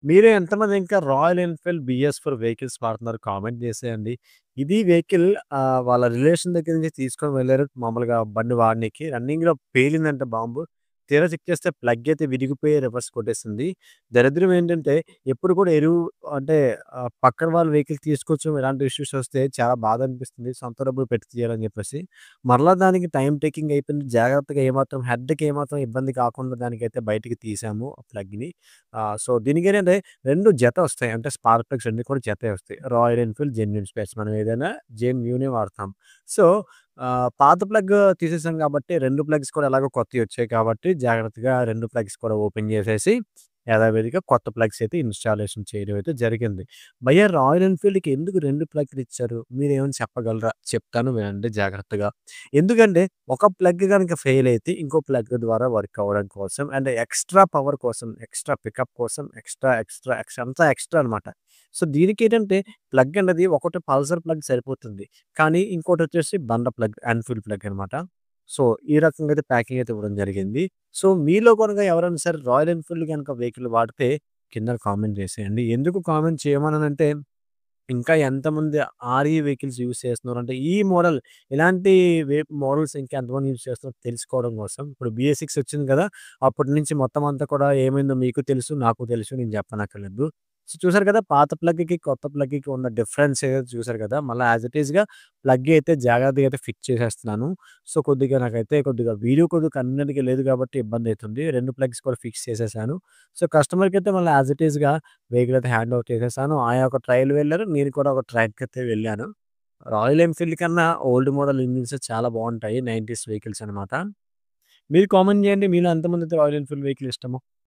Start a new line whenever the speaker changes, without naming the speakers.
మీరే ఎంతమంది ఇంకా రాయల్ ఎన్‌ఫీల్డ్ BS4 వెహికల్స్ వాడుతున్నారు కామెంట్ చేసేయండి. ఇది వెహికల్ వాళ్ళ రిలేషన్ దగ్గర నుంచి తీసుకొని వెళ్లారు మామూలుగా బండి వాడనీకి. రన్నింగ్‌లో పేలిందంట బాంబు. తీరా చెక్ చేస్తే ప్లగ్ అయితే విరిగిపోయి రివర్స్ కొట్టేసింది. దరిద్రం ఏంటంటే ఎప్పుడు కూడా అంటే పక్కన వాళ్ళ వెహికల్ తీసుకొచ్చాం ఇలాంటి ఇష్యూస్ వస్తే చాలా బాధ అనిపిస్తుంది. సొంత డబ్బులు పెట్టి తీయాలని చెప్పేసి. మరలా దానికి టైమ్ టేకింగ్ అయిపోయింది. జాగ్రత్తగా ఏమాత్రం హెడ్‌కి ఏమాత్రం ఇబ్బంది కాకుండా దానికైతే బయటికి తీసాము ఆ ప్లగ్‌ని. సో, దీనికేంటంటే 2 జతొస్తాయి. అంటే స్పార్క్ ప్లగ్స్ 2 కూడా జతే వస్తాయి. Royal Enfield genuine spares. మనం ఏదైనా జెన్యూనే వాడతాం. సో, పాత ప్లగ్ తీసేసాం కాబట్టి 2 ప్లగ్స్ కూడా ఎలాగో కొత్తయొచ్చాయి కాబట్టి జాగ్రత్తగా 2 ప్లగ్స్ కూడా ఓపెన్ చేసేసి యథావిధిగా కొత్త ప్లగ్స్ అయితే ఇన్‌స్టాలేషన్ చేయడం అయితే జరిగింది. భయ్యా రాయల్ ఎన్‌ఫీల్డ్‌కి ఎందుకు 2 ప్లగ్‌లిచ్చారు? మీరేమైనా చెప్పగలరా? చెప్తాను వినండి జాగ్రత్తగా. ఎందుకంటే ఒక ప్లగ్ గనక ఫెయిల్ అయితే ఇంకో ప్లగ్ ద్వారా వర్క్ అవ్వడం కోసం అండ్ ఎక్స్‌ట్రా పవర్ కోసం, ఎక్స్‌ట్రా పికప్ కోసం, ఎక్స్‌ట్రా అంతా ఎక్స్‌ట్రా అనమాట. సో, దీనికేంటంటే ప్లగ్ అన్నది ఒకటి పల్సర్ ప్లగ్ సరిపోతుంది. కానీ ఇంకోటొచ్చేసి బండ ప్లగ్, ఎన్‌ఫీల్డ్ ప్లగ్ అనమాట. సో, ఈ రకంగా అయితే ప్యాకింగ్ అయితే ఇవ్వడం జరిగింది. సో, మీలో గనుక ఎవరైనా సరే రాయల్ ఎన్‌ఫీల్డ్ గనక వెహికల్ వాడితే కింద కామెంట్ చేసేయండి. ఎందుకు కామెంట్ చేయమన్నానంటే ఇంకా ఎంతమంది ఆర్‌ఈ వెహికల్స్ యూజ్ చేస్తున్నారు అంటే ఈ మోడల్ ఇలాంటి మోడల్స్ ఇంకా ఎంతమంది యూజ్ చేస్తున్నారో తెలుసుకోవడం కోసం. ఇప్పుడు BS6 వచ్చింది కదా! అప్పటి నుంచి మొత్తం అంతా కూడా ఏమైందో మీకు తెలుసు, నాకు తెలుసు. నేను చెప్పనక్కర్లేదు. సో, చూసారు కదా! పాత ప్లగ్‌కి, కొత్త ప్లగ్‌కి ఉన్న డిఫరెన్స్ ఏదైతే చూసారు కదా! మళ్ళా యాస్ ఇట్ ఈస్‌గా ప్లగ్ అయితే జాగ్రత్తగా అయితే ఫిక్స్ చేసేస్తున్నాను. సో, కొద్దిగా నాకైతే కొద్దిగా వీడియో కొద్దిగా కన్వీనియంట్‌గా లేదు కాబట్టి ఇబ్బందయితుంది. 2 ప్లగ్స్ కూడా ఫిక్స్ చేసేసాను. సో, కస్టమర్‌కైతే మళ్ళీ యాస్ ఇట్ ఈస్‌గా వెహికల్ అయితే హ్యాండ్ ఓవర్ చేసేసాను. ఆయన ఒక ట్రైల్ వెళ్లారు. నేను కూడా ఒక ట్రైల్‌కైతే వెళ్ళాను. రాయల్ ఎన్‌ఫీల్డ్ కన్నా ఓల్డ్ మోడల్ ఇంజిన్స్ చాలా బావుంటాయి. 90స్ వెహికల్స్ అనమాట. మీరు కామెంట్ చేయండి. మీలో ఎంతమందికి రాయల్ ఎన్‌ఫీల్డ్ వెహికల్ ఇష్టమో?